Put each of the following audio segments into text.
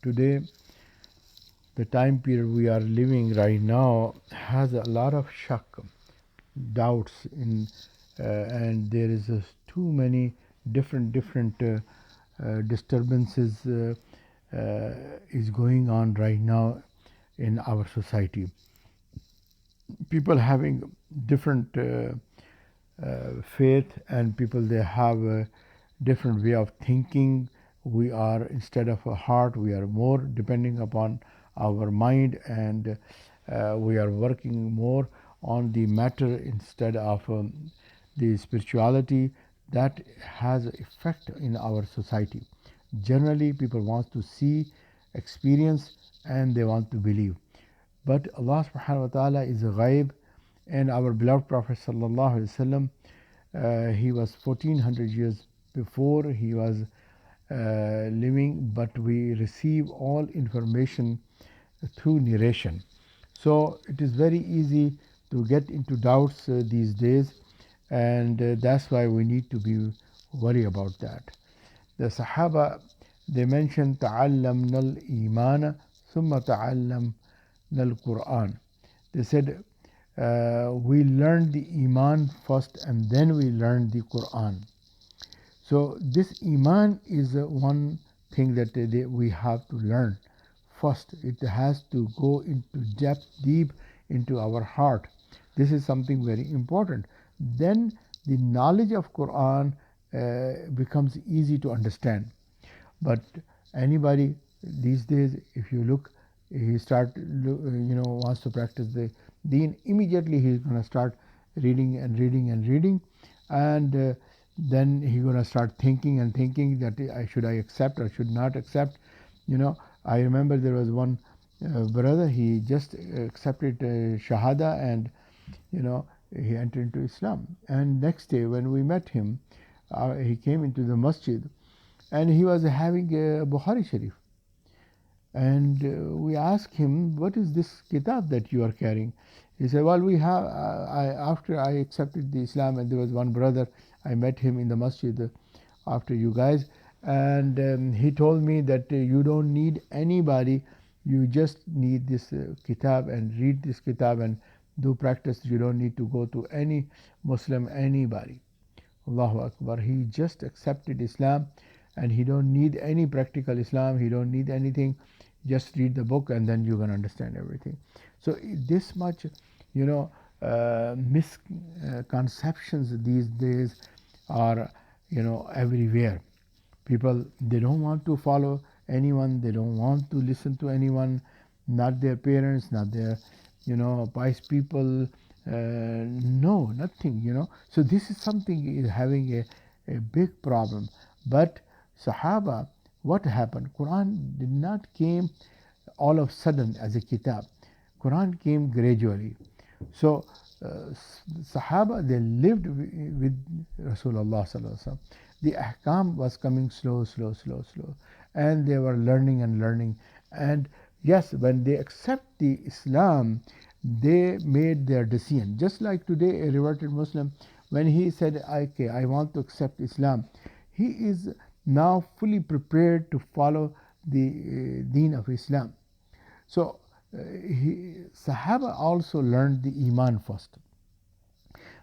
Today, the time period we are living right now has a lot of shock, doubts and there is too many different disturbances is going on right now in our society. People having different faith, and people they have a different way of thinking. We are, instead of a heart, we are more depending upon our mind, and we are working more on the matter instead of the spirituality. That has effect in our society. Generally people want to see, experience, and they want to believe. But Allah subhanahu wa ta'ala is a ghaib, and our beloved Prophet sallallahu alaihi wasallam, he was 1400 years before he was living, but we receive all information through narration. So it is very easy to get into doubts these days, and that's why we need to be worried about that. The Sahaba, they mentioned تعلمنا الإيمان ثم تعلمنا القرآن. They said we learned the Iman first and then we learned the Quran. So this Iman is one thing that we have to learn first. It has to go into depth, deep into our heart. This is something very important. Then the knowledge of Quran becomes easy to understand. But anybody these days, if you look, he wants to practice the deen, immediately he's going to start reading and reading and reading, and then he's going to start thinking and thinking that should I accept or should not accept. I remember there was one brother, he just accepted shahada, and he entered into Islam. And next day when we met him, he came into the masjid and he was having a Bukhari Sharif. And we asked him, what is this kitab that you are carrying? He said, well, we have, after I accepted the Islam, and there was one brother, I met him in the masjid after you guys, and he told me that you don't need anybody, you just need this kitab and read this kitab and do practice. You don't need to go to any Muslim, anybody. Allahu Akbar. He just accepted Islam, and he don't need any practical Islam. He don't need anything. Just read the book and then you're going to understand everything. So this much, misconceptions these days are, everywhere. People, they don't want to follow anyone. They don't want to listen to anyone, not their parents, not their, pious people. No, nothing, So this is something is having a big problem. But Sahaba, what happened? Quran did not came all of a sudden as a kitab. Quran came gradually. So Sahaba, they lived with Rasulullah sallallahu alaihi wasallam. The ahkam was coming slow, slow, slow, slow, and they were learning and learning. And yes, when they accept the Islam, they made their decision. Just like today, a reverted Muslim, when he said, "Okay, I want to accept Islam," he is now fully prepared to follow the deen of Islam. So Sahaba also learned the Iman first.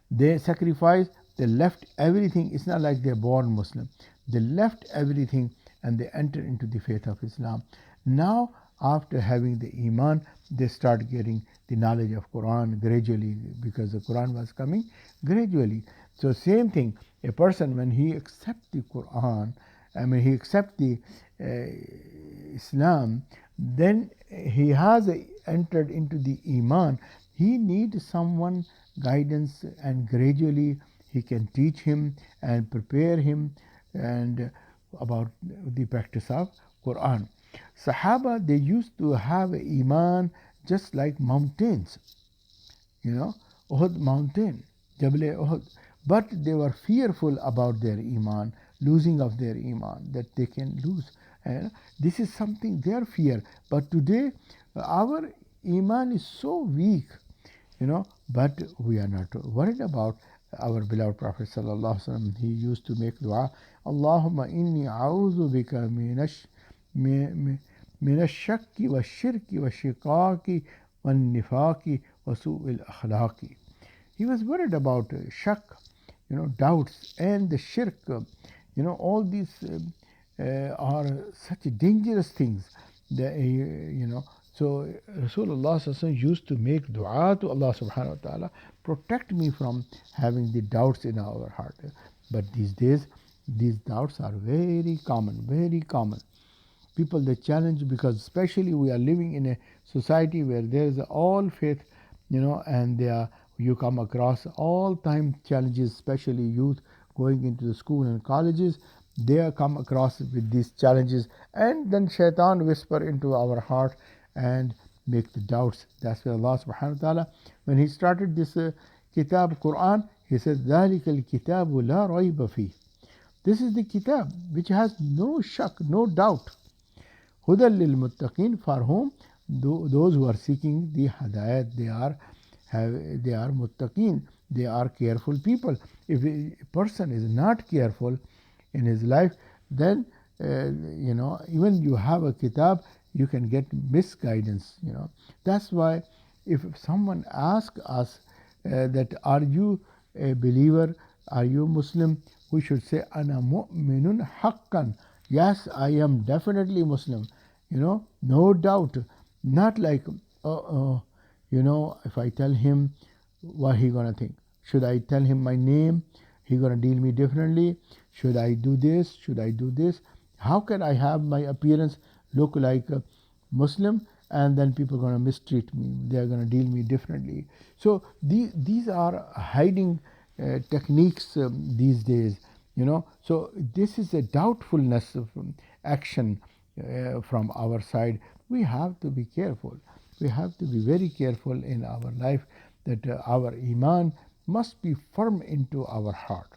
They sacrificed, they left everything. It's not like they're born Muslim. They left everything and they entered into the faith of Islam. Now, after having the Iman, they start getting the knowledge of Quran gradually, because the Quran was coming gradually. So same thing, a person when he accepts the Quran, he accepts the Islam, then he has entered into the Iman. He needs someone guidance, and gradually he can teach him and prepare him and about the practice of Quran. Sahaba, they used to have Iman just like mountains, Uhud mountain, Jabal Uhud. But they were fearful about their Iman, losing of their Iman, that they can lose. This is something their fear. But today, our Iman is so weak, but we are not worried about our beloved Prophet sallallahu alaihi wasallam. He used to make dua, Allahumma inni a'udhu bika من الشك والشرك والشقاق والنفاق وسوء الأخلاق. He was worried about shak, doubts, and the shirk. All these are such dangerous things. That, so Rasulullah used to make dua to Allah subhanahu wa ta'ala, protect me from having the doubts in our heart. But these days, these doubts are very common, very common. People they challenge, because especially we are living in a society where there is all faith, and you come across all time challenges, especially youth going into the school and colleges. They are come across with these challenges, and then shaitan whisper into our heart and make the doubts. That's why Allah subhanahu wa ta'ala, when he started this kitab Quran, he says ذَلِكَ الْكِتَابُ لَا رَيْبَ فِيهِ. This is the kitab which has no shak, no doubt. Hudal lil muttaqin, for whom those who are seeking the hadayat, they are muttaqin, they are careful people. If a person is not careful in his life, then even you have a kitab, you can get misguidance. That's why if someone asks us that are you a believer, are you Muslim, we should say ana mu'minun haqqan. Yes, I am definitely Muslim. No doubt. Not like, if I tell him, what he gonna think? Should I tell him my name? He gonna deal me differently. Should I do this? Should I do this? How can I have my appearance look like a Muslim, and then people gonna mistreat me? They are gonna deal me differently. So these are hiding techniques these days. So this is a doubtfulness of action from our side. We have to be careful. We have to be very careful in our life, that our Iman must be firm into our heart.